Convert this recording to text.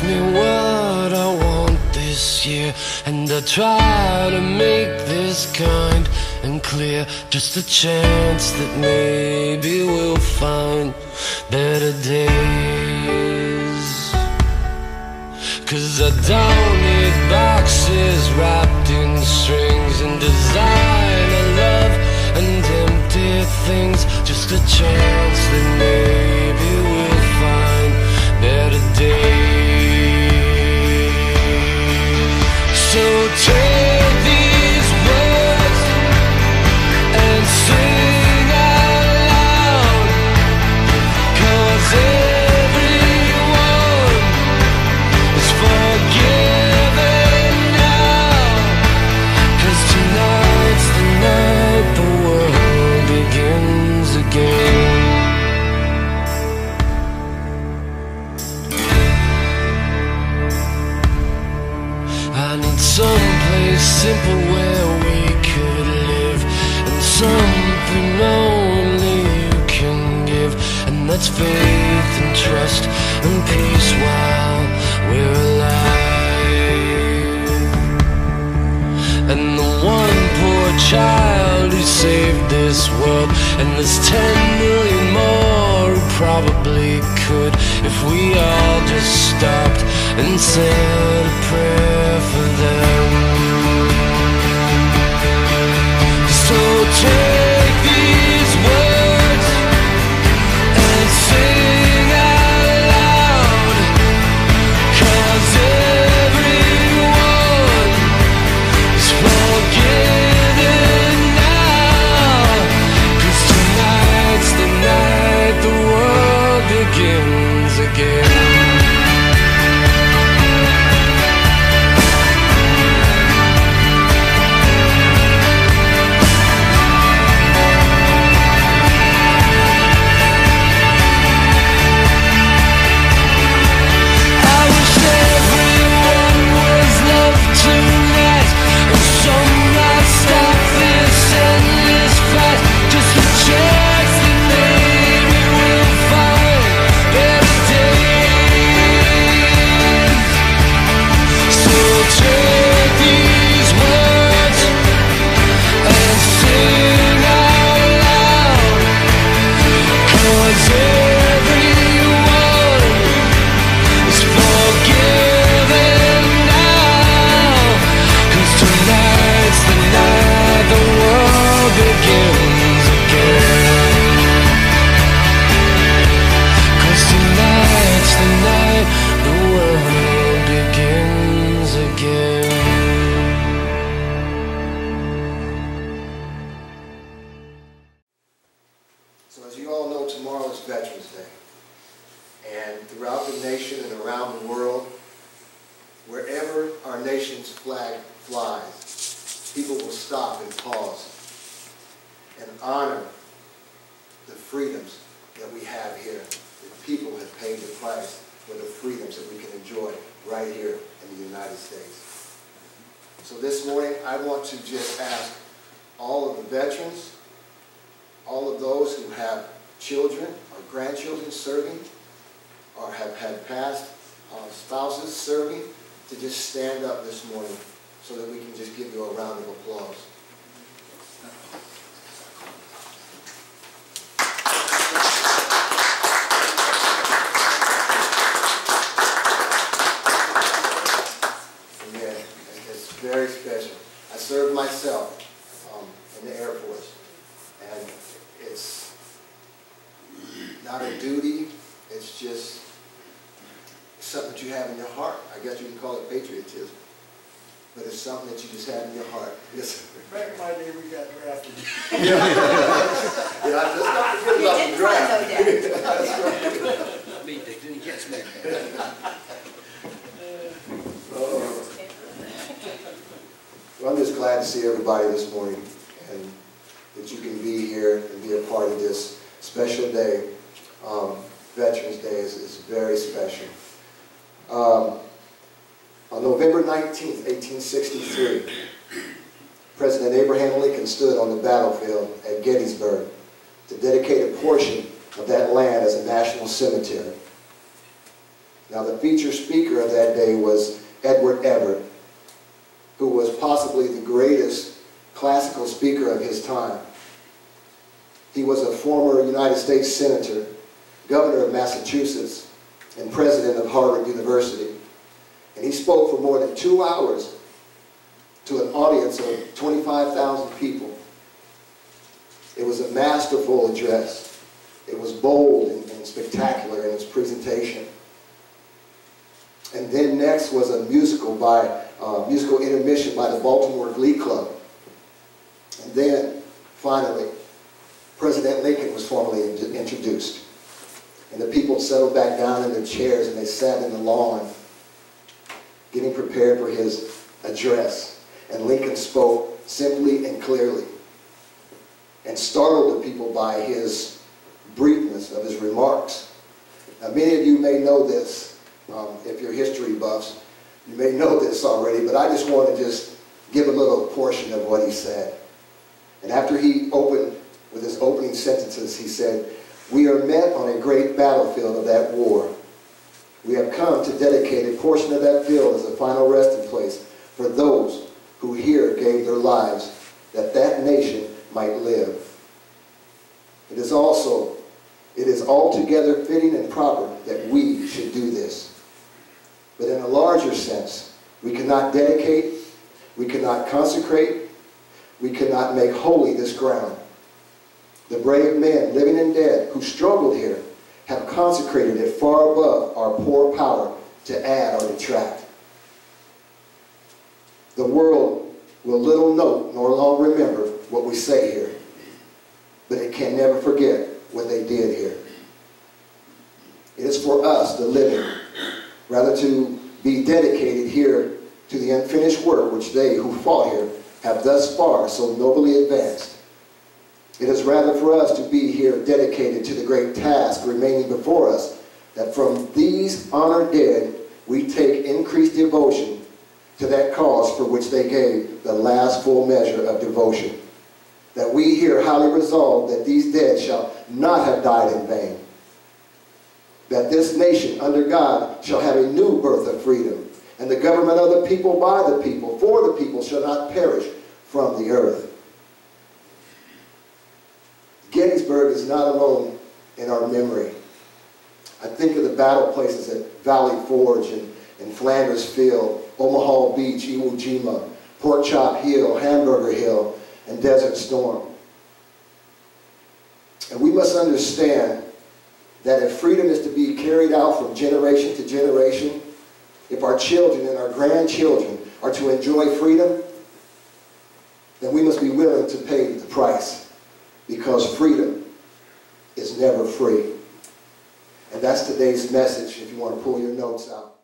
me what I want this year, and I try to make this kind and clear. Just a chance that maybe we'll find better days. 'Cause I don't need boxes wrapped in strings and designer love and empty things. Just a chance that maybe we'll find better days. So take these words and sing out loud, 'cause everyone is forgiven now. 'Cause tonight's the night the world begins again. I need someplace simple where we could live, and something only you can give, and that's faith and trust and peace while we're alive. And the one poor child who saved this world, and there's 10 million more who probably could, if we all just stopped and said a prayer for them. So take these words and sing out loud, 'cause everyone is forgiven now. 'Cause tonight's the night the world begins again. So as you all know, tomorrow is Veterans Day. And throughout the nation and around the world, wherever our nation's flag flies, people will stop and pause and honor the freedoms that we have here. The people have paid the price for the freedoms that we can enjoy right here in the United States. So this morning, I want to just ask all of the veterans, all of those who have children or grandchildren serving, or have had past spouses serving, to just stand up this morning so that we can just give you a round of applause. Yeah, it's very special. I served myself in the Air Force, and it's not a duty, it's just something that you have in your heart. I guess you can call it patriotism, but it's something that you just have in your heart. Yes. Back in my day, we got drafted. Yeah, let's not forget about the draft. Me, they didn't catch me. Well, I'm just glad to see everybody this morning, and that you can be here and be a part of this special day. Veterans Day is very special. On November 19th, 1863, President Abraham Lincoln stood on the battlefield at Gettysburg to dedicate a portion of that land as a national cemetery. Now, the featured speaker of that day was Edward Everett, who was possibly the greatest classical speaker of his time. He was a former United States Senator, governor of Massachusetts, and president of Harvard University. And he spoke for more than 2 hours to an audience of 25,000 people. It was a masterful address. It was bold and spectacular in its presentation. And then next was a musical intermission by the Baltimore Glee Club. And then, finally, President Lincoln was formally introduced. And the people settled back down in their chairs and they sat in the lawn, getting prepared for his address. And Lincoln spoke simply and clearly, and startled the people by his briefness of his remarks. Now, many of you may know this. If you're history buffs, you may know this already, but I just want to just give a little portion of what he said. And after he opened with his opening sentences, he said, "We are met on a great battlefield of that war. We have come to dedicate a portion of that field as a final resting place for those who here gave their lives that that nation might live. It is altogether fitting and proper that we should do this. But in a larger sense, we cannot dedicate, we cannot consecrate, we cannot make holy this ground. The brave men, living and dead, who struggled here, have consecrated it far above our poor power to add or detract. The world will little note nor long remember what we say here, but it can never forget what they did here. It is for us, the living, rather to be dedicated here to the unfinished work which they who fought here have thus far so nobly advanced. It is rather for us to be here dedicated to the great task remaining before us, that from these honored dead we take increased devotion to that cause for which they gave the last full measure of devotion. That we here highly resolve that these dead shall not have died in vain. That this nation under God shall have a new birth of freedom, and the government of the people by the people, for the people, shall not perish from the earth." Gettysburg is not alone in our memory. I think of the battle places at Valley Forge and Flanders Field, Omaha Beach, Iwo Jima, Pork Chop Hill, Hamburger Hill, and Desert Storm. And we must understand that if freedom is to be carried out from generation to generation, if our children and our grandchildren are to enjoy freedom, then we must be willing to pay the price, because freedom is never free. And that's today's message, if you want to pull your notes out.